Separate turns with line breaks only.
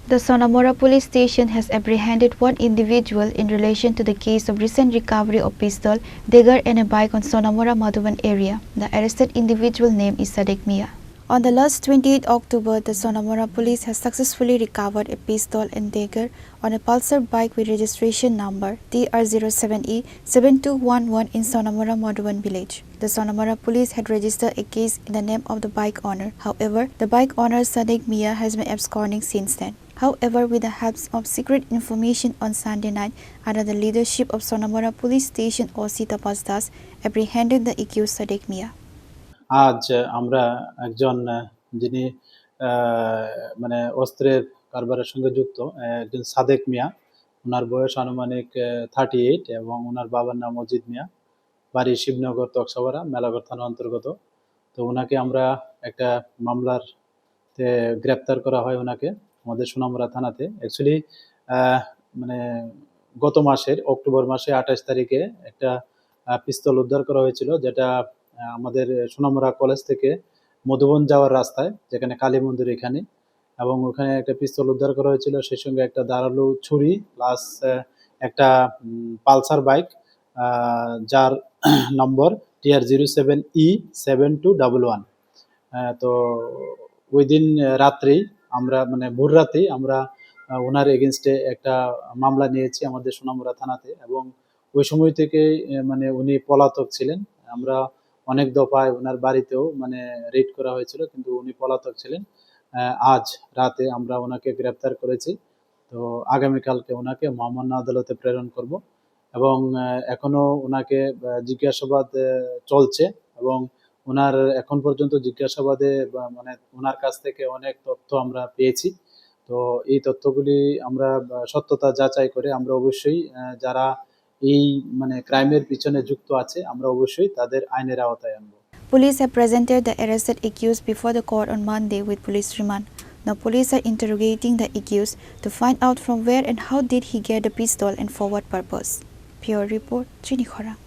The Sonamura police station has apprehended one individual in relation to the case of recent recovery of pistol, dagger and a bike on Sonamura Madhuban area. The arrested individual name is Sadek Mia. On the last 28 October, the Sonamura police has successfully recovered a pistol and dagger on a pulsar bike with registration number TR07E7211 in Sonamura Madhuban village. The Sonamura police had registered a case in the name of the bike owner. However, the bike owner Sadek Mia has been absconding since then. However, with the help of secret information on Sunday night, under the leadership of Sonamura police station OC Tapas Das, apprehended the accused Sadek Mia.
আজ আমরা একজন যিনি মানে অস্ত্রের কারবারের সঙ্গে যুক্ত একজন সাদেক মিয়া, ওনার বয়স আনুমানিক 38 এবং ওনার বাবার নাম অজিত মিয়া, বাড়ি শিবনগর তকসাপাড়া মেলাঘর থানা অন্তর্গত। তো ওনাকে আমরা একটা মামলার গ্রেপ্তার করা হয় ওনাকে আমাদের সোনামুড়া থানাতে। অ্যাকচুয়ালি মানে গত মাসের অক্টোবর মাসে 28 তারিখে একটা পিস্তল উদ্ধার করা হয়েছিল, যেটা আমাদের সোনামুড়া কলেজ থেকে মধুবন যাওয়ার রাস্তায়, যেখানে কালী মন্দির এখানে, এবং ওখানে একটা পিস্তল উদ্ধার করা হয়েছিল। সেই সঙ্গে একটা ধারালো ছুরি প্লাস একটা পালসার বাইক, যার নম্বর TR07E7211। তো ওই দিন রাত্রেই আমরা মানে ভোর রাতেই আমরা ওনার এগেনস্টে একটা মামলা নিয়েছি আমাদের সোনামুড়া থানাতে, এবং ওই সময় থেকে মানে উনি পলাতক ছিলেন। আমরা অনেক দফায় ওনার বাড়িতেও মানে রেড করা হয়েছিল, কিন্তু উনি পলাতক ছিলেন। আজ রাতে আমরা ওনাকে গ্রেপ্তার করেছি। তো আগামীকালকে ওনাকে মহামান্য আদালতে প্রেরণ করব, এবং এখনো ওনাকে জিজ্ঞাসাবাদ চলছে, এবং ওনার এখন পর্যন্ত জিজ্ঞাসাবাদে মানে ওনার কাছ থেকে অনেক তথ্য আমরা পেয়েছি। তো এই তথ্যগুলি আমরা সত্যতা যাচাই করে আমরা অবশ্যই যারা এই মানে ক্রাইমের পিছনে যুক্ত আছে আমরা অবশ্যই তাদের আইনের আওতায় আনব।
Police have presented the arrested accused before the court on Monday with police remand. Now police are interrogating the accused to find out from where and how did he get the pistol and for what purpose. Pure report, Chini Khorang.